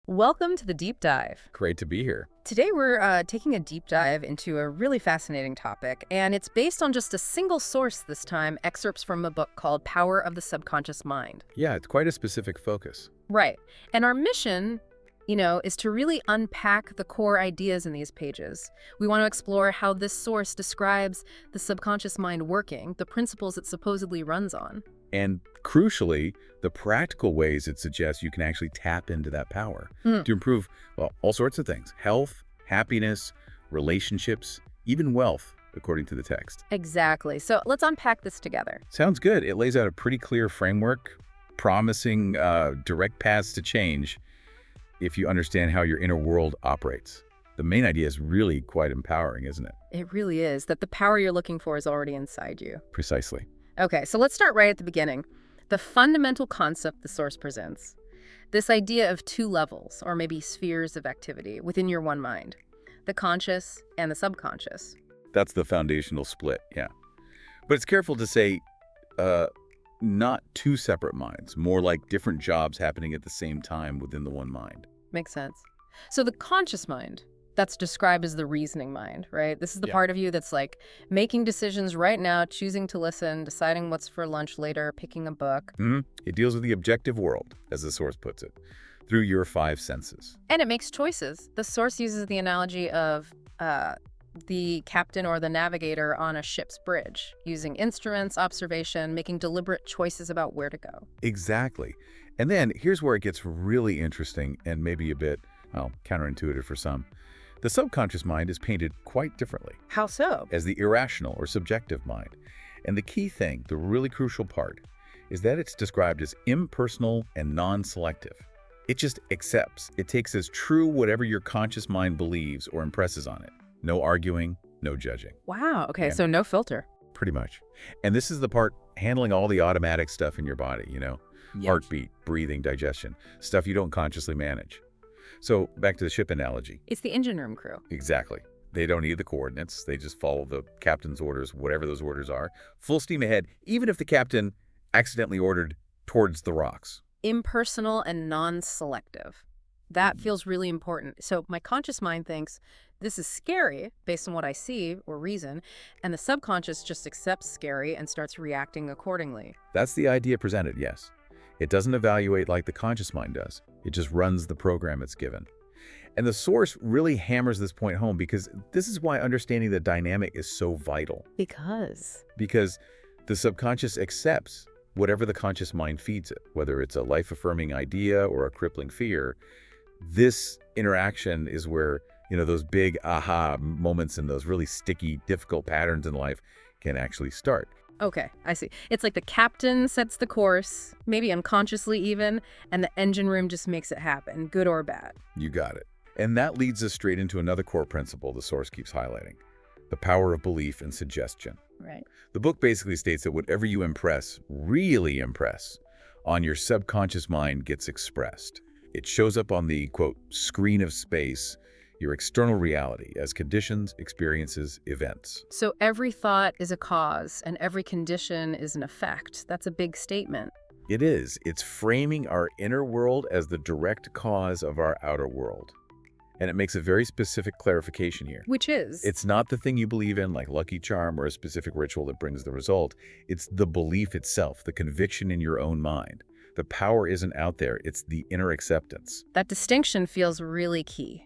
Welcome to the deep dive. Great to be here. Today we're taking a deep dive into a really fascinating topic, and it's based on just a single source this time, excerpts from a book called Power of the Subconscious Mind. Yeah, it's quite a specific focus. Right. And our mission, is to really unpack the core ideas in these pages. We want to explore how this source describes the subconscious mind working, the principles it supposedly runs on. And crucially, the practical ways it suggests you can actually tap into that power to improve, well, all sorts of things. Health, happiness, relationships, even wealth, according to the text. Exactly. So let's unpack this together. Sounds good. It lays out a pretty clear framework, promising direct paths to change if you understand how your inner world operates. The main idea is really quite empowering, isn't it? It really is, that the power you're looking for is already inside you. Precisely. Okay, so let's start right at the beginning. The fundamental concept the source presents. This idea of two levels, or maybe spheres of activity within your one mind. The conscious and the subconscious. That's the foundational split, yeah. But it's careful to say not two separate minds, more like different jobs happening at the same time within the one mind. Makes sense. So the conscious mind, that's described as the reasoning mind, right? This is the part of you that's like making decisions right now, choosing to listen, deciding what's for lunch later, picking a book. It deals with the objective world, as the source puts it, through your five senses. And it makes choices. The source uses the analogy of the captain or the navigator on a ship's bridge, using instruments, observation, making deliberate choices about where to go. Exactly. And then here's where it gets really interesting and maybe a bit, well, counterintuitive for some. The subconscious mind is painted quite differently. How so? As the irrational or subjective mind. And the key thing, the really crucial part, is that it's described as impersonal and non-selective. It just accepts. It takes as true whatever your conscious mind believes or impresses on it. No arguing, no judging. Wow, okay, so no filter. Pretty much. And this is the part handling all the automatic stuff in your body, heartbeat, breathing, digestion, stuff you don't consciously manage. So back to the ship analogy. It's the engine room crew. Exactly. They don't need the coordinates. They just follow the captain's orders, whatever those orders are. Full steam ahead, even if the captain accidentally ordered towards the rocks. Impersonal and non-selective. That feels really important. So my conscious mind thinks this is scary based on what I see or reason, and the subconscious just accepts scary and starts reacting accordingly. That's the idea presented, yes. It doesn't evaluate like the conscious mind does. It just runs the program it's given. And the source really hammers this point home because this is why understanding the dynamic is so vital. Because the subconscious accepts whatever the conscious mind feeds it, whether it's a life-affirming idea or a crippling fear. This interaction is where, those big aha moments and those really sticky, difficult patterns in life can actually start. Okay, I see. It's like the captain sets the course, maybe unconsciously even, and the engine room just makes it happen, good or bad. You got it. And that leads us straight into another core principle the source keeps highlighting, the power of belief and suggestion. Right. The book basically states that whatever you impress, really impress, on your subconscious mind gets expressed. It shows up on the, quote, screen of space, your external reality, as conditions, experiences, events. So every thought is a cause and every condition is an effect. That's a big statement. It is. It's framing our inner world as the direct cause of our outer world. And it makes a very specific clarification here. Which is? It's not the thing you believe in, like Lucky Charm or a specific ritual that brings the result. It's the belief itself, the conviction in your own mind. The power isn't out there. It's the inner acceptance. That distinction feels really key.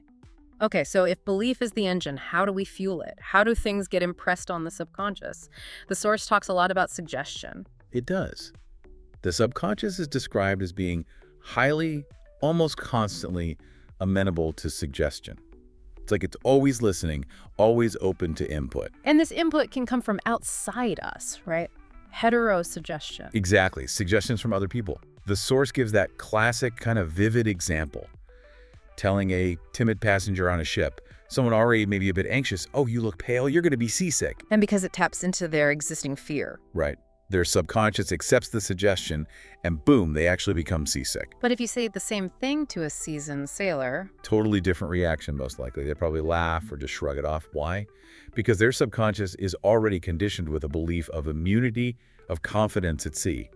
Okay, so if belief is the engine, how do we fuel it? How do things get impressed on the subconscious? The source talks a lot about suggestion. It does. The subconscious is described as being highly, almost constantly amenable to suggestion. It's like it's always listening, always open to input. And this input can come from outside us, right? Heterosuggestion. Exactly. Suggestions from other people. The source gives that classic kind of vivid example. Telling a timid passenger on a ship, someone already maybe a bit anxious, oh, you look pale, you're going to be seasick. And because it taps into their existing fear. Right. Their subconscious accepts the suggestion, and boom, they actually become seasick. But if you say the same thing to a seasoned sailor... Totally different reaction, most likely. They'd probably laugh or just shrug it off. Why? Because their subconscious is already conditioned with a belief of immunity, of confidence at sea.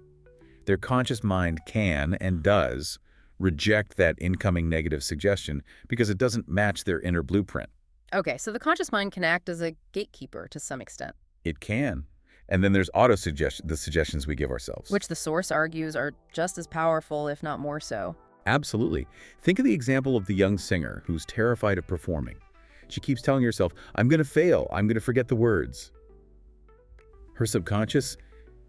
Their conscious mind can and does reject that incoming negative suggestion because it doesn't match their inner blueprint. Okay, so the conscious mind can act as a gatekeeper to some extent, It can. And then there's auto-suggestion, the suggestions we give ourselves. which the source argues are just as powerful, if not more so. Absolutely. Think of the example of the young singer who's terrified of performing. She keeps telling herself, I'm going to fail. I'm going to forget the words. Her subconscious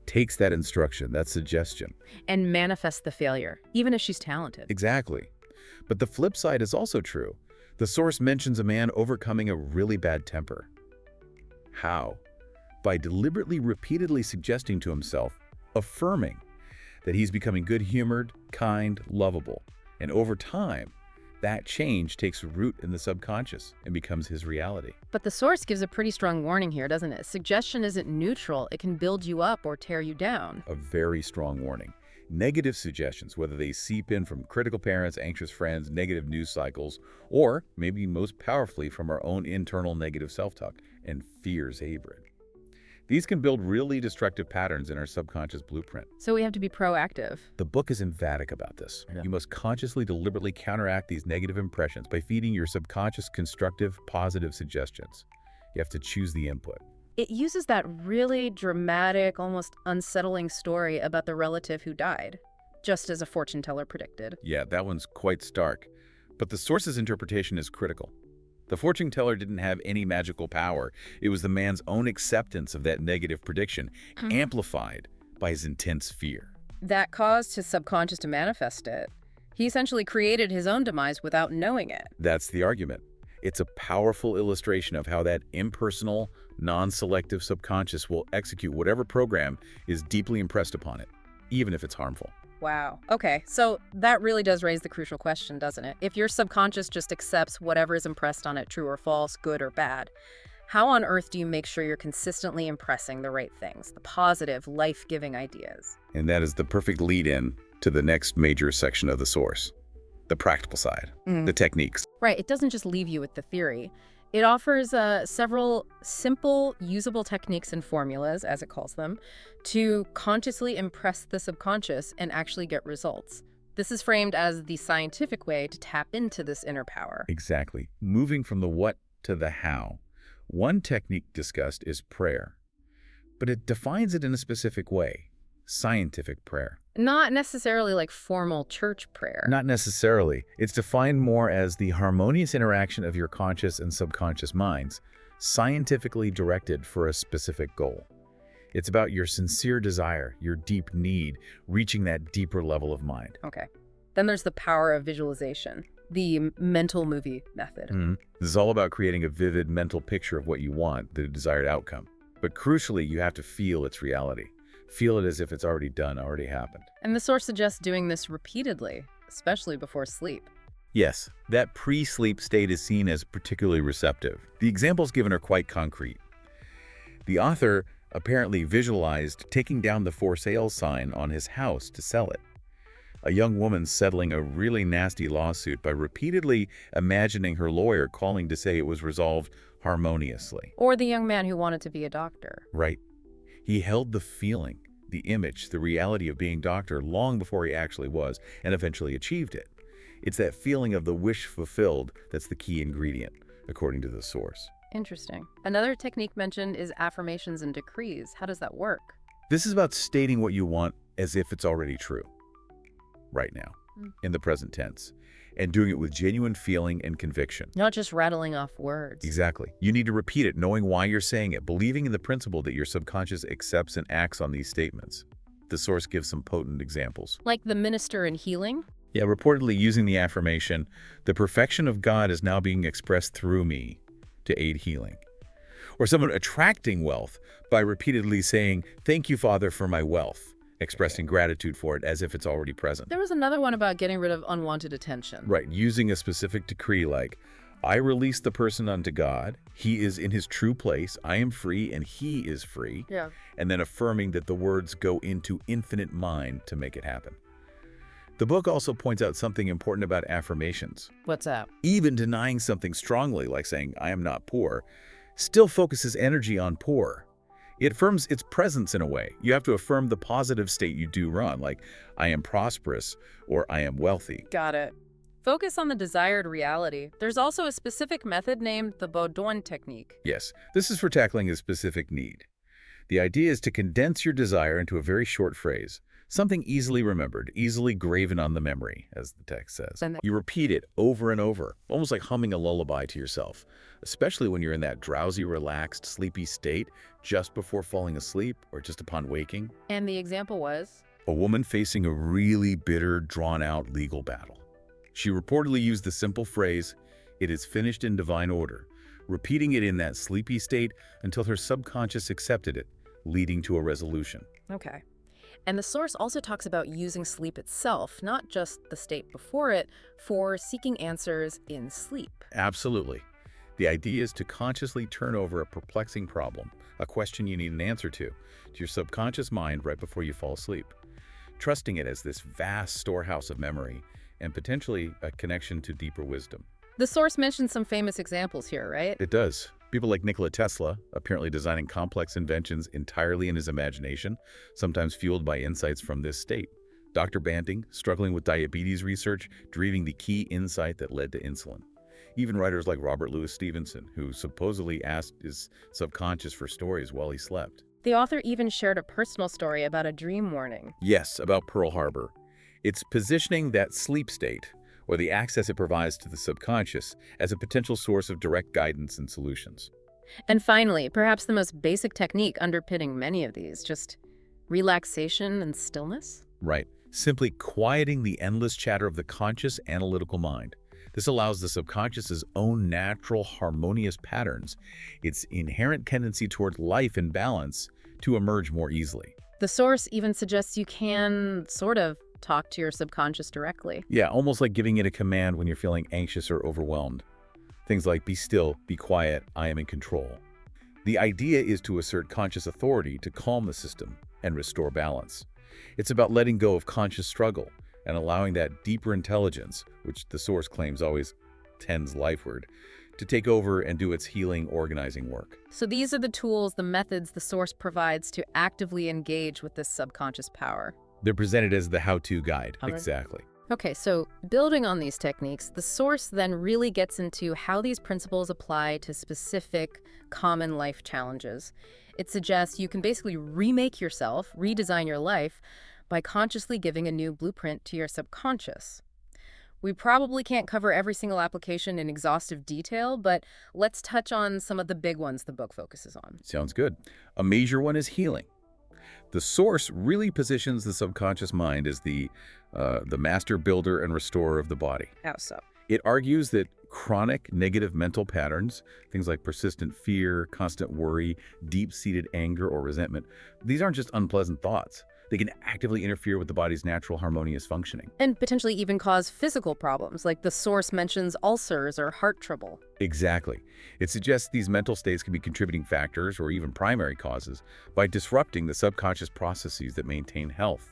takes that instruction, that suggestion. And manifests the failure, even if she's talented. Exactly. But the flip side is also true. The source mentions a man overcoming a really bad temper. How? By deliberately, repeatedly suggesting to himself, affirming that he's becoming good-humored, kind, lovable. And over time, that change takes root in the subconscious and becomes his reality. But the source gives a pretty strong warning here, doesn't it? Suggestion isn't neutral. It can build you up or tear you down. A very strong warning. Negative suggestions, whether they seep in from critical parents, anxious friends, negative news cycles, or maybe most powerfully from our own internal negative self-talk and fears hybrid. These can build really destructive patterns in our subconscious blueprint. So we have to be proactive. The book is emphatic about this. Yeah. You must consciously, deliberately counteract these negative impressions by feeding your subconscious constructive, positive suggestions. You have to choose the input. It uses that really dramatic, almost unsettling story about the relative who died, just as a fortune teller predicted. Yeah, that one's quite stark. But the source's interpretation is critical. The fortune teller didn't have any magical power. It was the man's own acceptance of that negative prediction, amplified by his intense fear. That caused his subconscious to manifest it. He essentially created his own demise without knowing it. That's the argument. It's a powerful illustration of how that impersonal, non-selective subconscious will execute whatever program is deeply impressed upon it, even if it's harmful. Wow. Okay, so that really does raise the crucial question, doesn't it? If your subconscious just accepts whatever is impressed on it, true or false, good or bad, how on earth do you make sure you're consistently impressing the right things, the positive, life-giving ideas? And that is the perfect lead-in to the next major section of the source, the practical side, the techniques. Right, it doesn't just leave you with the theory. It offers several simple, usable techniques and formulas, as it calls them, to consciously impress the subconscious and actually get results. This is framed as the scientific way to tap into this inner power. Exactly. Moving from the what to the how. One technique discussed is prayer, but it defines it in a specific way, scientific prayer. Not necessarily like formal church prayer. Not necessarily. It's defined more as the harmonious interaction of your conscious and subconscious minds, scientifically directed for a specific goal. It's about your sincere desire, your deep need, reaching that deeper level of mind. Okay. Then there's the power of visualization, the mental movie method. This is all about creating a vivid mental picture of what you want, the desired outcome. But crucially, you have to feel its reality. Feel it as if it's already done, already happened. And the source suggests doing this repeatedly, especially before sleep. Yes, that pre-sleep state is seen as particularly receptive. The examples given are quite concrete. The author apparently visualized taking down the for sale sign on his house to sell it. A young woman settling a really nasty lawsuit by repeatedly imagining her lawyer calling to say it was resolved harmoniously. Or the young man who wanted to be a doctor. Right. He held the feeling, the image, the reality of being doctor long before he actually was, and eventually achieved it. It's that feeling of the wish fulfilled that's the key ingredient, according to the source. Interesting. Another technique mentioned is affirmations and decrees. How does that work? This is about stating what you want as if it's already true, right now, in the present tense, and doing it with genuine feeling and conviction. Not just rattling off words. Exactly. You need to repeat it, knowing why you're saying it, believing in the principle that your subconscious accepts and acts on these statements. The source gives some potent examples. Like the minister in healing? Yeah, reportedly using the affirmation, the perfection of God is now being expressed through me to aid healing. Or someone attracting wealth by repeatedly saying, thank you, Father, for my wealth, expressing gratitude for it as if it's already present. There was another one about getting rid of unwanted attention. Right, using a specific decree like, I release the person unto God, he is in his true place, I am free, and he is free. Yeah. And then affirming that the words go into infinite mind to make it happen. The book also points out something important about affirmations. What's that? Even denying something strongly, like saying, I am not poor, still focuses energy on poor. It affirms its presence in a way. You have to affirm the positive state you do run, like, I am prosperous or I am wealthy. Got it. Focus on the desired reality. There's also a specific method named the Baudouin technique. Yes, this is for tackling a specific need. The idea is to condense your desire into a very short phrase, something easily remembered, easily graven on the memory, as the text says. And You repeat it over and over, almost like humming a lullaby to yourself, especially when you're in that drowsy, relaxed, sleepy state just before falling asleep or just upon waking. And the example was? A woman facing a really bitter, drawn-out legal battle. She reportedly used the simple phrase, "It is finished in divine order," repeating it in that sleepy state until her subconscious accepted it, leading to a resolution. Okay. And the source also talks about using sleep itself, not just the state before it, for seeking answers in sleep. Absolutely. The idea is to consciously turn over a perplexing problem, a question you need an answer to your subconscious mind right before you fall asleep, trusting it as this vast storehouse of memory and potentially a connection to deeper wisdom. The source mentions some famous examples here, right? It does. People like Nikola Tesla, apparently designing complex inventions entirely in his imagination, sometimes fueled by insights from this state. Dr. Banting, struggling with diabetes research, driving the key insight that led to insulin. Even writers like Robert Louis Stevenson, who supposedly asked his subconscious for stories while he slept. The author even shared a personal story about a dream warning. Yes, about Pearl Harbor. It's positioning that sleep state, or the access it provides to the subconscious, as a potential source of direct guidance and solutions. And finally, perhaps the most basic technique underpinning many of these, just relaxation and stillness? Right. Simply quieting the endless chatter of the conscious analytical mind. This allows the subconscious's own natural harmonious patterns, its inherent tendency toward life and balance, to emerge more easily. The source even suggests you can sort of talk to your subconscious directly. Yeah, almost like giving it a command when you're feeling anxious or overwhelmed. Things like, be still, be quiet, I am in control. The idea is to assert conscious authority to calm the system and restore balance. It's about letting go of conscious struggle and allowing that deeper intelligence, which the source claims always tends lifeward, to take over and do its healing, organizing work. So these are the tools, the methods the source provides to actively engage with this subconscious power. They're presented as the how-to guide. Alright. Exactly. Okay, so building on these techniques, the source then really gets into how these principles apply to specific common life challenges. It suggests you can basically remake yourself, redesign your life, by consciously giving a new blueprint to your subconscious. We probably can't cover every single application in exhaustive detail, but let's touch on some of the big ones the book focuses on. Sounds good. A major one is healing. The source really positions the subconscious mind as the master builder and restorer of the body. How so? It argues that chronic negative mental patterns, things like persistent fear, constant worry, deep-seated anger or resentment, these aren't just unpleasant thoughts. They can actively interfere with the body's natural harmonious functioning. And potentially even cause physical problems, like the source mentions ulcers or heart trouble. Exactly. It suggests these mental states can be contributing factors or even primary causes by disrupting the subconscious processes that maintain health.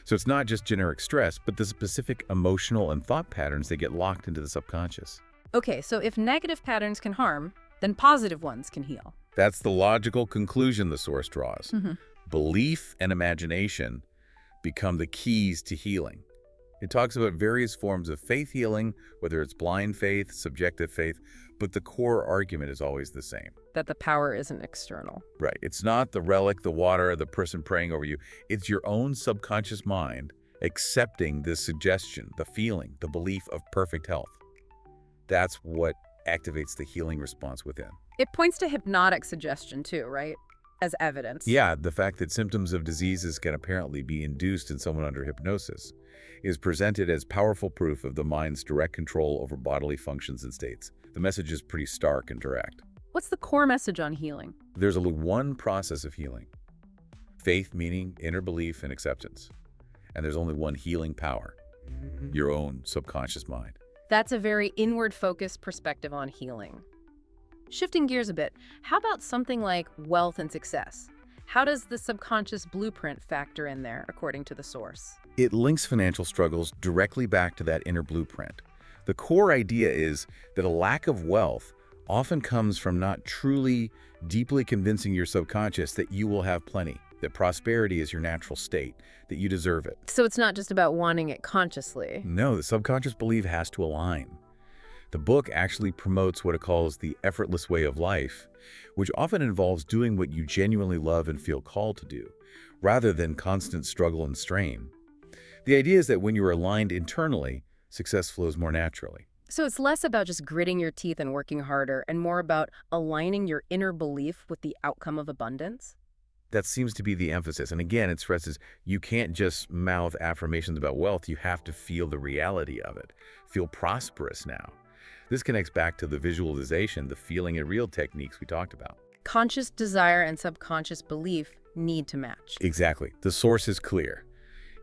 So it's not just generic stress, but the specific emotional and thought patterns that get locked into the subconscious. Okay, so if negative patterns can harm, then positive ones can heal. That's the logical conclusion the source draws. Mm-hmm. Belief and imagination become the keys to healing. It talks about various forms of faith healing, whether it's blind faith, subjective faith, but the core argument is always the same. That the power isn't external. Right. It's not the relic, the water, the person praying over you. It's your own subconscious mind accepting the suggestion, the feeling, the belief of perfect health. That's what activates the healing response within. It points to hypnotic suggestion too, right? As evidence. Yeah, the fact that symptoms of diseases can apparently be induced in someone under hypnosis is presented as powerful proof of the mind's direct control over bodily functions and states. The message is pretty stark and direct. What's the core message on healing? There's only one process of healing. Faith meaning inner belief and acceptance. And there's only one healing power, your own subconscious mind. That's a very inward-focused perspective on healing. Shifting gears a bit, how about something like wealth and success? How does the subconscious blueprint factor in there, according to the source? It links financial struggles directly back to that inner blueprint. The core idea is that a lack of wealth often comes from not truly, deeply convincing your subconscious that you will have plenty, that prosperity is your natural state, that you deserve it. So it's not just about wanting it consciously. No, the subconscious belief has to align. The book actually promotes what it calls the effortless way of life, which often involves doing what you genuinely love and feel called to do, rather than constant struggle and strain. The idea is that when you're aligned internally, success flows more naturally. So it's less about just gritting your teeth and working harder and more about aligning your inner belief with the outcome of abundance? That seems to be the emphasis. And again, it stresses you can't just mouth affirmations about wealth. You have to feel the reality of it. Feel prosperous now. This connects back to the visualization, the feeling and real techniques we talked about. Conscious desire and subconscious belief need to match. Exactly. The source is clear.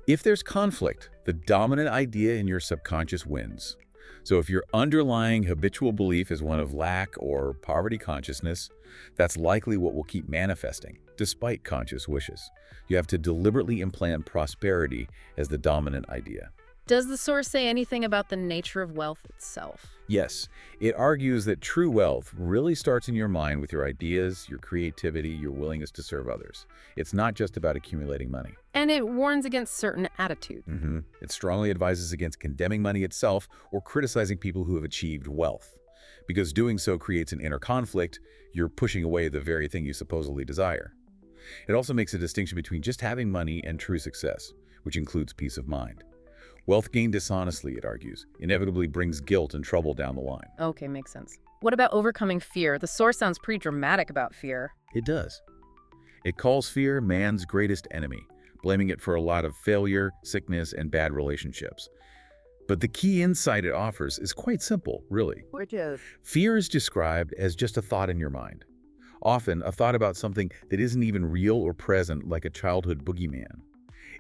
If there's conflict, the dominant idea in your subconscious wins. So if your underlying habitual belief is one of lack or poverty consciousness, that's likely what will keep manifesting, despite conscious wishes. You have to deliberately implant prosperity as the dominant idea. Does the source say anything about the nature of wealth itself? Yes, it argues that true wealth really starts in your mind with your ideas, your creativity, your willingness to serve others. It's not just about accumulating money. And it warns against certain attitudes. It strongly advises against condemning money itself or criticizing people who have achieved wealth. Because doing so creates an inner conflict, you're pushing away the very thing you supposedly desire. It also makes a distinction between just having money and true success, which includes peace of mind. Wealth gained dishonestly, it argues, inevitably brings guilt and trouble down the line. Okay, makes sense. What about overcoming fear? The source sounds pretty dramatic about fear. It does. It calls fear man's greatest enemy, blaming it for a lot of failure, sickness, and bad relationships. But the key insight it offers is quite simple, really. Which is? Fear is described as just a thought in your mind. Often, a thought about something that isn't even real or present, like a childhood boogeyman.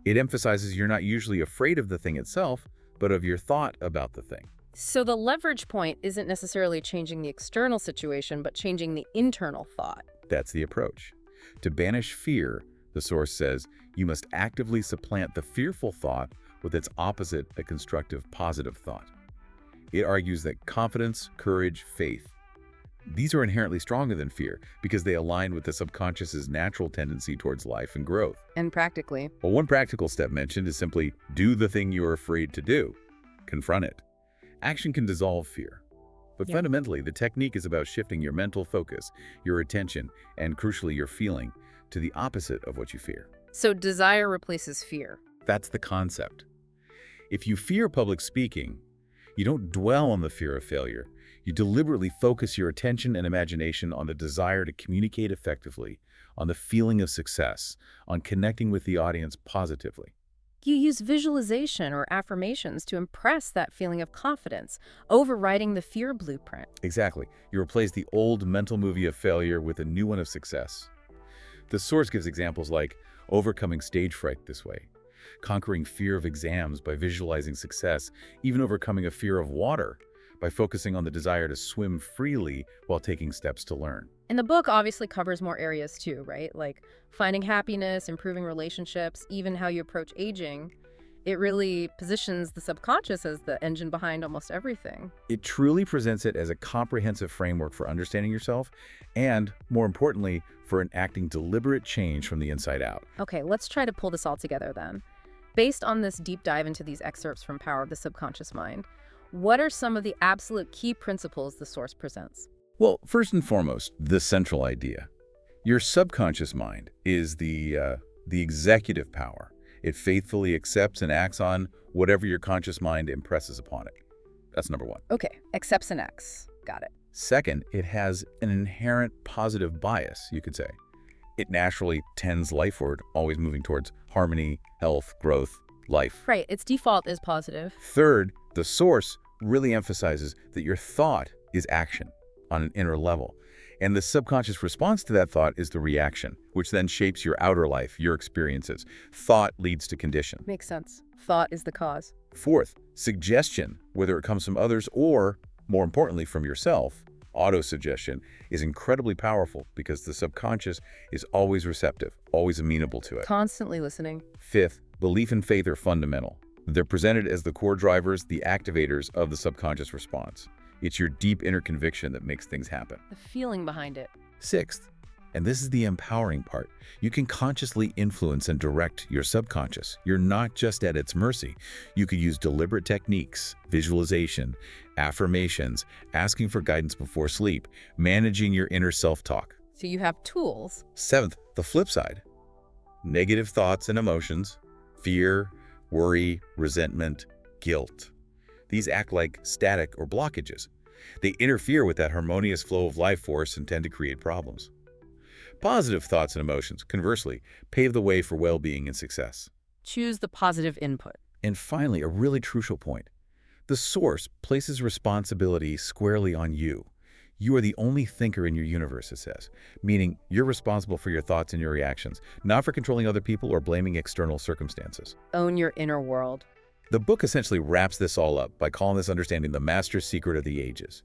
It emphasizes you're not usually afraid of the thing itself, but of your thought about the thing. So the leverage point isn't necessarily changing the external situation, but changing the internal thought. That's the approach. To banish fear, the source says, you must actively supplant the fearful thought with its opposite, a constructive, positive thought. It argues that confidence, courage, faith, these are inherently stronger than fear because they align with the subconscious's natural tendency towards life and growth. And practically. Well, one practical step mentioned is simply do the thing you are afraid to do. Confront it. Action can dissolve fear. But fundamentally, the technique is about shifting your mental focus, your attention, and crucially your feeling, to the opposite of what you fear. So desire replaces fear. That's the concept. If you fear public speaking, you don't dwell on the fear of failure. You deliberately focus your attention and imagination on the desire to communicate effectively, on the feeling of success, on connecting with the audience positively. You use visualization or affirmations to impress that feeling of confidence, overriding the fear blueprint. Exactly. You replace the old mental movie of failure with a new one of success. The source gives examples like overcoming stage fright this way, conquering fear of exams by visualizing success, even overcoming a fear of water by focusing on the desire to swim freely while taking steps to learn. And the book obviously covers more areas too, right? Like finding happiness, improving relationships, even how you approach aging. It really positions the subconscious as the engine behind almost everything. It truly presents it as a comprehensive framework for understanding yourself and, more importantly, for enacting deliberate change from the inside out. Okay, let's try to pull this all together then. Based on this deep dive into these excerpts from Power of the Subconscious Mind, what are some of the absolute key principles the source presents? Well, first and foremost, the central idea. Your subconscious mind is the executive power. It faithfully accepts and acts on whatever your conscious mind impresses upon it. That's number one. Okay, accepts and acts. Got it. Second, it has an inherent positive bias, you could say. It naturally tends lifeward, always moving towards harmony, health, growth, life. Right, its default is positive. Third, the source really emphasizes that your thought is action on an inner level. And the subconscious response to that thought is the reaction, which then shapes your outer life, your experiences. Thought leads to condition. Makes sense. Thought is the cause. Fourth, suggestion, whether it comes from others or, more importantly, from yourself, autosuggestion, is incredibly powerful because the subconscious is always receptive, always amenable to it. Constantly listening. Fifth, belief and faith are fundamental. They're presented as the core drivers, the activators of the subconscious response. It's your deep inner conviction that makes things happen. The feeling behind it. Sixth, and this is the empowering part, you can consciously influence and direct your subconscious. You're not just at its mercy. You could use deliberate techniques, visualization, affirmations, asking for guidance before sleep, managing your inner self-talk. So you have tools. Seventh, the flip side. Negative thoughts and emotions, fear, worry, resentment, guilt. These act like static or blockages. They interfere with that harmonious flow of life force and tend to create problems. Positive thoughts and emotions, conversely, pave the way for well-being and success. Choose the positive input. And finally, a really crucial point. The source places responsibility squarely on you. You are the only thinker in your universe, it says, meaning you're responsible for your thoughts and your reactions, not for controlling other people or blaming external circumstances. Own your inner world. The book essentially wraps this all up by calling this understanding the master secret of the ages,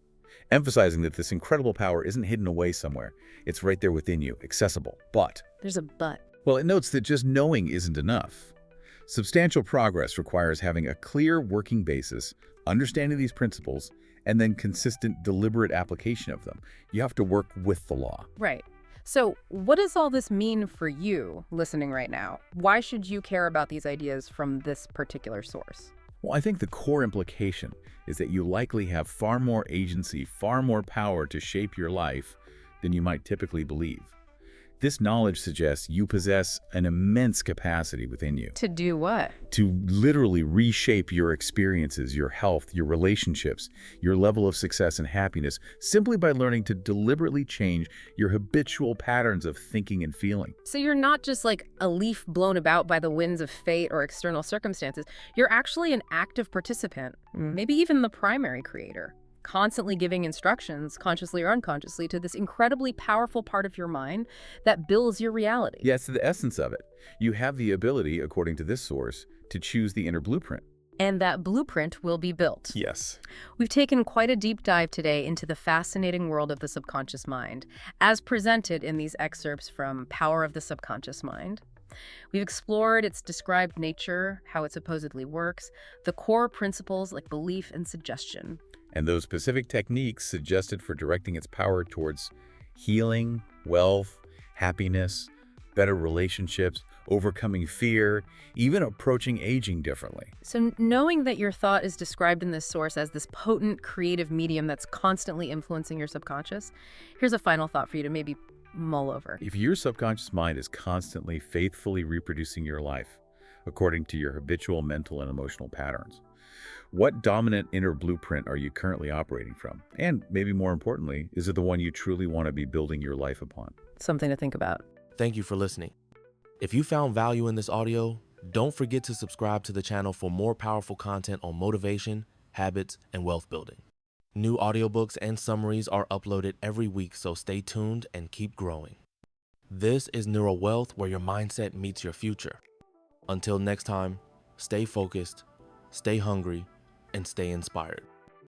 emphasizing that this incredible power isn't hidden away somewhere. It's right there within you, accessible. But There's a but. well, it notes that just knowing isn't enough. Substantial progress requires having a clear working basis, understanding these principles, and then consistent, deliberate application of them. You have to work with the law. Right. So what does all this mean for you listening right now? Why should you care about these ideas from this particular source? Well, I think the core implication is that you likely have far more agency, far more power to shape your life than you might typically believe. This knowledge suggests you possess an immense capacity within you To do what? to literally reshape your experiences, your health, your relationships, your level of success and happiness, simply by learning to deliberately change your habitual patterns of thinking and feeling. So you're not just like a leaf blown about by the winds of fate or external circumstances. You're actually an active participant, maybe even the primary creator, constantly giving instructions, consciously or unconsciously, to this incredibly powerful part of your mind that builds your reality. Yes, the essence of it. You have the ability, according to this source, to choose the inner blueprint. And that blueprint will be built. Yes. We've taken quite a deep dive today into the fascinating world of the subconscious mind, as presented in these excerpts from Power of the Subconscious Mind. We've explored its described nature, how it supposedly works, the core principles like belief and suggestion. And those specific techniques suggested for directing its power towards healing, wealth, happiness, better relationships, overcoming fear, even approaching aging differently. So knowing that your thought is described in this source as this potent creative medium that's constantly influencing your subconscious, here's a final thought for you to maybe mull over. If your subconscious mind is constantly faithfully reproducing your life according to your habitual mental and emotional patterns, what dominant inner blueprint are you currently operating from? And maybe more importantly, is it the one you truly want to be building your life upon? Something to think about. Thank you for listening. If you found value in this audio, don't forget to subscribe to the channel for more powerful content on motivation, habits, and wealth building. New audiobooks and summaries are uploaded every week, so stay tuned and keep growing. This is Neural Wealth, where your mindset meets your future. Until next time, stay focused, stay hungry, and stay inspired.